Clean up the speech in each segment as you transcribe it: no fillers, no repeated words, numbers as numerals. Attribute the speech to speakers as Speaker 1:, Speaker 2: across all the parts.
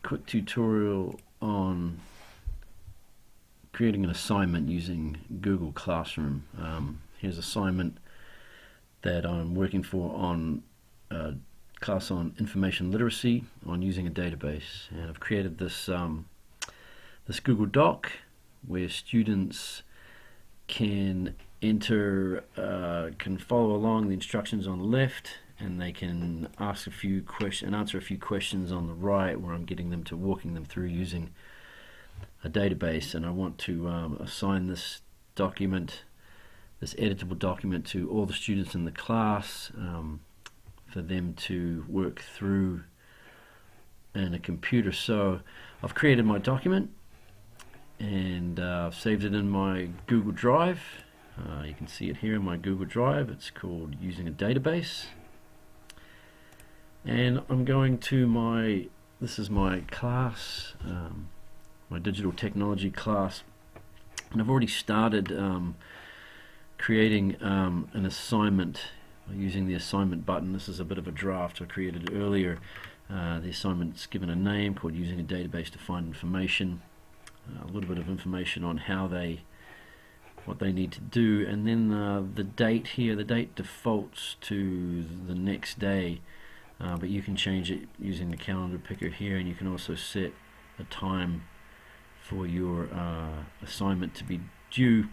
Speaker 1: quick tutorial on creating an assignment using Google Classroom. Here's an assignment that I'm working for on a class on information literacy on using a database, and I've created this this Google Doc where students can enter, can follow along the instructions on the left, and they can ask a few questions and answer a few questions on the right, where I'm getting them to walking them through using a database. And I want to assign this document, this editable document, to all the students in the class for them to work through in a computer. So I've created my document and I've saved it in my Google Drive. You can see it here in my Google Drive. It's called Using a Database. And I'm going to this is my class, my digital technology class, and I've already started creating an assignment using the assignment button. This is a bit of a draft I created earlier. The assignment's given a name called Using a Database to Find Information, a little bit of information on what they need to do, and then the date here. The date defaults to the next day, but you can change it using the calendar picker here, and you can also set a time for your assignment to be due.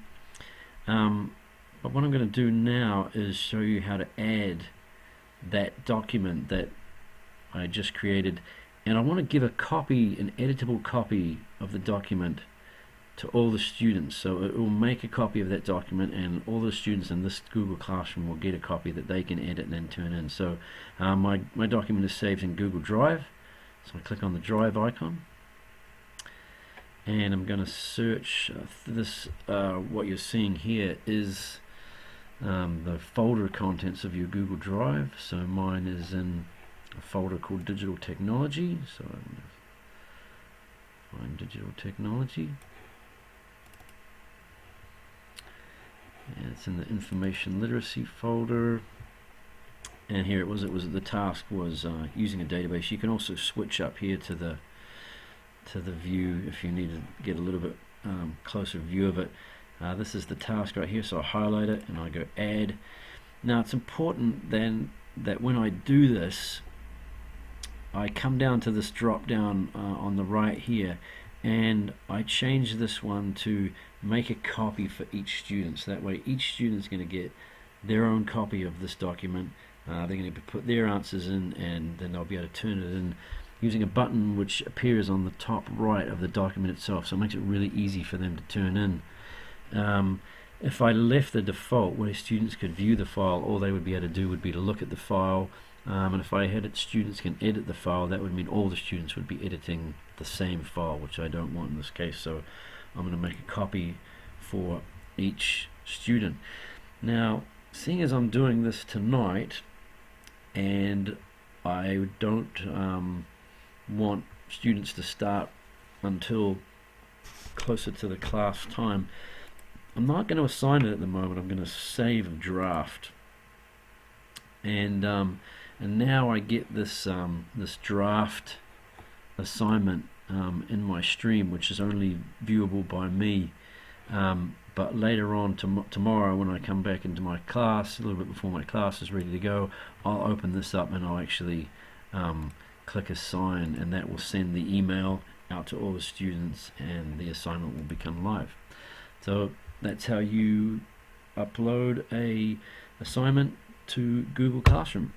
Speaker 1: But what I'm going to do now is show you how to add that document that I just created, and I want to give a copy, an editable copy of the document to all the students. So it will make a copy of that document, and all the students in this Google Classroom will get a copy that they can edit and then turn in. So my document is saved in Google Drive, so I click on the Drive icon, and I'm going to search this. What you're seeing here is the folder contents of your Google Drive. So mine is in a folder called Digital Technology, so I'm going to find Digital Technology. And it's in the information literacy folder, and here it was the task was using a database. You can also switch up here to the view if you need to get a little bit closer view of it. This is the task right here, so I highlight it and I go add. Now it's important then that when I do this, I come down to this drop down on the right here, and I change this one to make a copy for each student. So that way each student's going to get their own copy of this document. They're going to put their answers in, and then they'll be able to turn it in using a button which appears on the top right of the document itself. So it makes it really easy for them to turn in. If I left the default where students could view the file, all they would be able to do would be to look at the file. And if I had it students can edit the file, that would mean all the students would be editing the same file, which I don't want in this case. So I'm going to make a copy for each student. Now, seeing as I'm doing this tonight, and I don't want students to start until closer to the class time, I'm not going to assign it at the moment. I'm going to save a draft, and now I get this this draft assignment in my stream, which is only viewable by me. But later on tomorrow, when I come back into my class, a little bit before my class is ready to go, I'll open this up and I'll actually click assign, and that will send the email out to all the students, and the assignment will become live. So that's how you upload a assignment to Google Classroom.